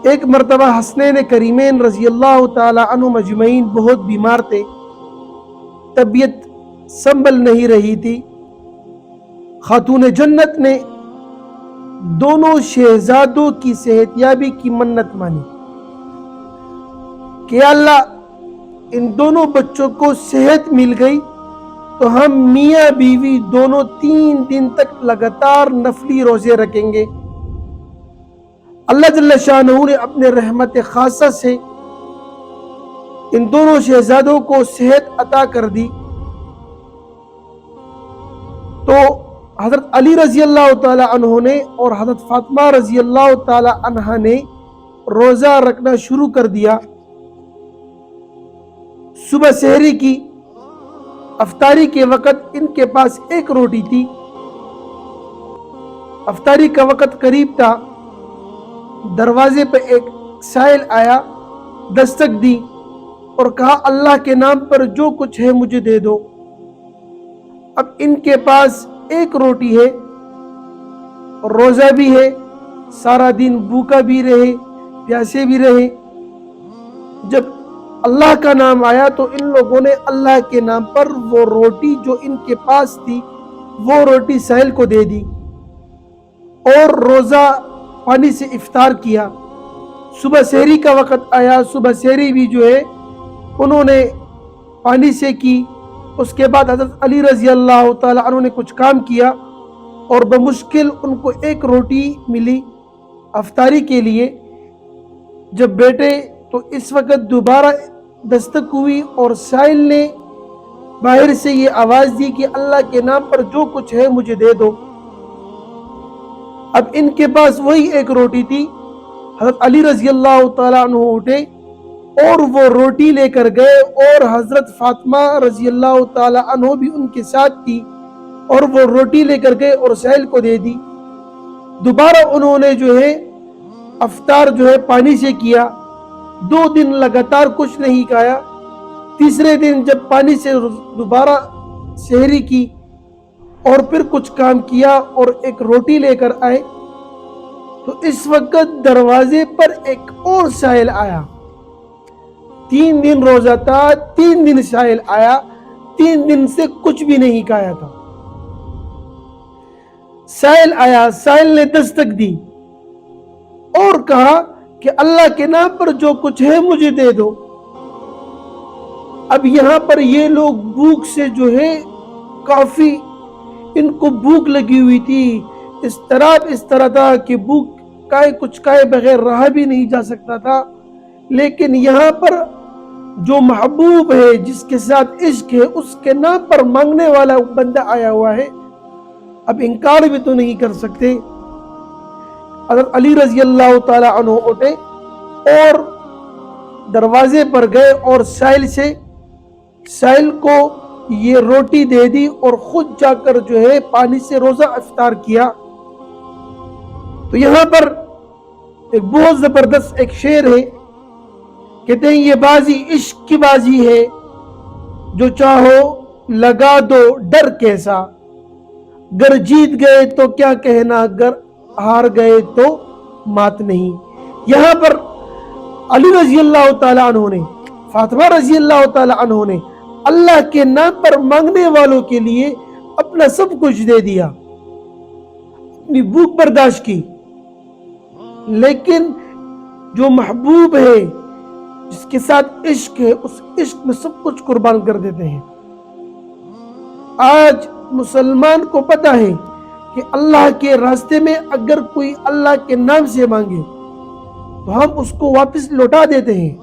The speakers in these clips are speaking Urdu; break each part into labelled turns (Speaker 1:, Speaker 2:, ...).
Speaker 1: ایک مرتبہ حسنین کریمین رضی اللہ تعالی عنہ مجمعین بہت بیمار تھے، طبیعت سنبھل نہیں رہی تھی۔ خاتون جنت نے دونوں شہزادوں کی صحت یابی کی منت مانی کہ اللہ ان دونوں بچوں کو صحت مل گئی تو ہم میاں بیوی دونوں 3 دن تک لگاتار نفلی روزے رکھیں گے۔ اللہ جل شانہ نے اپنے رحمت خاصہ سے ان دونوں شہزادوں کو صحت عطا کر دی، تو حضرت علی رضی اللہ تعالی عنہ نے اور حضرت فاطمہ رضی اللہ تعالی عنہ نے روزہ رکھنا شروع کر دیا۔ صبح سحری کی افطاری کے وقت ان کے پاس ایک روٹی تھی۔ افطاری کا وقت قریب تھا، دروازے پہ ایک سائل آیا، دستک دی اور کہا اللہ کے نام پر جو کچھ ہے مجھے دے دو۔ اب ان کے پاس ایک روٹی ہے، روزہ بھی ہے، سارا دن بھوکا بھی رہے، پیاسے بھی رہے۔ جب اللہ کا نام آیا تو ان لوگوں نے اللہ کے نام پر وہ روٹی جو ان کے پاس تھی وہ روٹی سائل کو دے دی اور روزہ پانی سے افطار کیا۔ صبح سحری کا وقت آیا، صبح سحری بھی جو ہے انہوں نے پانی سے کی۔ اس کے بعد حضرت علی رضی اللہ تعالی عنہ نے کچھ کام کیا اور بمشکل ان کو ایک روٹی ملی افطاری کے لیے۔ جب بیٹے تو اس وقت دوبارہ دستک ہوئی اور سائل نے باہر سے یہ آواز دی کہ اللہ کے نام پر جو کچھ ہے مجھے دے دو۔ اب ان کے پاس وہی ایک روٹی تھی۔ حضرت علی رضی اللہ تعالیٰ عنہ اٹھے اور وہ روٹی لے کر گئے اور حضرت فاطمہ رضی اللہ تعالیٰ عنہ بھی ان کے ساتھ تھی اور وہ روٹی لے کر گئے اور سائل کو دے دی۔ دوبارہ انہوں نے جو ہے افطار جو ہے پانی سے کیا، 2 دن لگاتار کچھ نہیں کھایا۔ تیسرے دن جب پانی سے دوبارہ سحری کی اور پھر کچھ کام کیا اور ایک روٹی لے کر آئے تو اس وقت دروازے پر ایک اور سائل آیا۔ 3 دن روزہ تھا، 3 دن سائل آیا، 3 دن سے کچھ بھی نہیں کھایا تھا۔ سائل آیا، سائل نے دستک دی اور کہا کہ اللہ کے نام پر جو کچھ ہے مجھے دے دو۔ اب یہاں پر یہ لوگ بھوک سے جو ہے کافی ان کو بھوک لگی ہوئی تھی، اس طرح تھا کہ بھوک کچھ کھائے بغیر رہا بھی نہیں جا سکتا تھا۔ لیکن یہاں پر جو محبوب ہے، جس کے ساتھ عشق ہے، اس کے نام پر مانگنے والا بندہ آیا ہوا ہے، اب انکار بھی تو نہیں کر سکتے۔ حضرت علی رضی اللہ تعالی عنہ اٹھے اور دروازے پر گئے اور سائل کو یہ روٹی دے دی اور خود جا کر جو ہے پانی سے روزہ افطار کیا۔ تو یہاں پر ایک بہت زبردست ایک شعر ہے، کہتے ہیں یہ بازی عشق کی بازی ہے، جو چاہو لگا دو ڈر کیسا، گر جیت گئے تو کیا کہنا، گر ہار گئے تو مات نہیں۔ یہاں پر علی رضی اللہ تعالیٰ عنہ نے، فاطمہ رضی اللہ تعالیٰ عنہ نے اللہ کے نام پر مانگنے والوں کے لیے اپنا سب کچھ دے دیا، اپنی بھوک برداشت کی، لیکن جو محبوب ہے، جس کے ساتھ عشق ہے، اس عشق میں سب کچھ قربان کر دیتے ہیں۔ آج مسلمان کو پتہ ہے کہ اللہ کے راستے میں اگر کوئی اللہ کے نام سے مانگے تو ہم اس کو واپس لوٹا دیتے ہیں،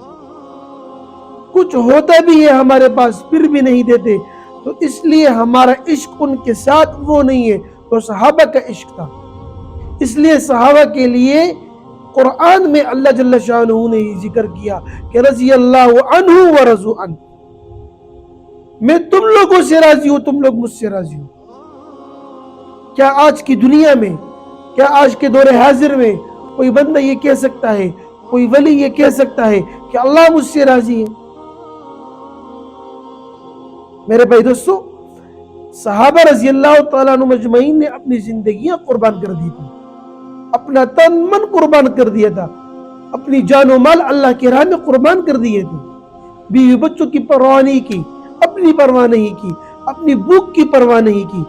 Speaker 1: کچھ ہوتا بھی ہے ہمارے پاس پھر بھی نہیں دیتے، تو اس لیے ہمارا عشق ان کے ساتھ وہ نہیں ہے تو صحابہ کا عشق تھا۔ اس لیے صحابہ کے لیے قرآن میں اللہ جل شانہ نے ذکر کیا کہ رضی اللہ عنہ ورضوا عنہ، میں تم لوگوں سے راضی ہوں، تم لوگ مجھ سے راضی ہو۔ کیا آج کی دنیا میں، کیا آج کے دور حاضر میں کوئی بندہ یہ کہہ سکتا ہے، کوئی ولی یہ کہہ سکتا ہے کہ اللہ مجھ سے راضی ہے؟ میرے بھائی دوستو، صحابہ رضی اللہ تعالیٰ عنہ مجمعین نے اپنی زندگیاں قربان کر دی تھی، اپنا تن من قربان کر دیا تھا اپنی جان و مال اللہ کی راہ میں قربان کر دیے تھے، بیوی بچوں کی پرواہ نہیں کی، اپنی پرواہ نہیں کی، اپنی بھوک کی پرواہ نہیں کی،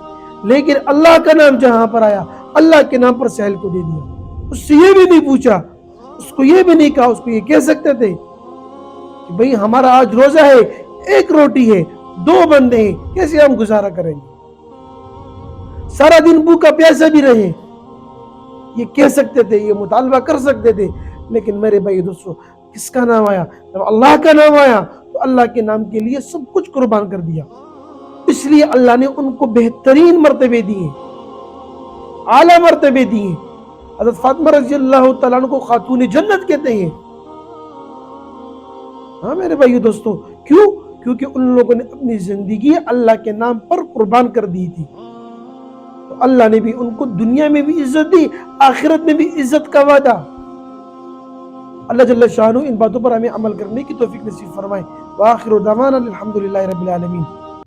Speaker 1: لیکن اللہ کا نام جہاں پر آیا اللہ کے نام پر سہیل کو دے دیا۔ اس سے یہ بھی نہیں پوچھا، اس کو یہ بھی نہیں کہا، اس کو یہ کہہ سکتے تھے کہ بھئی ہمارا آج روزہ ہے، ایک روٹی ہے، 2 بندے ہیں، کیسے ہم گزارا کریں گے، سارا دن بھوکا پیاسا بھی رہے، یہ کہہ سکتے تھے، یہ مطالبہ کر سکتے تھے، لیکن میرے بھائی دوستو کس کا نام آیا؟ جب اللہ کا نام آیا تو اللہ کے نام کے لیے سب کچھ قربان کر دیا۔ اس لیے اللہ نے ان کو بہترین مرتبے دیے، اعلیٰ مرتبے دیے۔ حضرت فاطمہ رضی اللہ تعالیٰ عنہ کو خاتون جنت کہتے ہیں۔ ہاں میرے بھائیو دوستو، کیوں؟ کیونکہ ان لوگوں نے اپنی زندگی اللہ کے نام پر قربان کر دی تھی، تو اللہ نے بھی ان کو دنیا میں بھی عزت دی، آخرت میں بھی عزت کا وعدہ۔ اللہ جل شانہ ان باتوں پر ہمیں عمل کرنے کی توفیق نصیب فرمائے۔ وآخر دعوانا الحمدللہ رب العالمین۔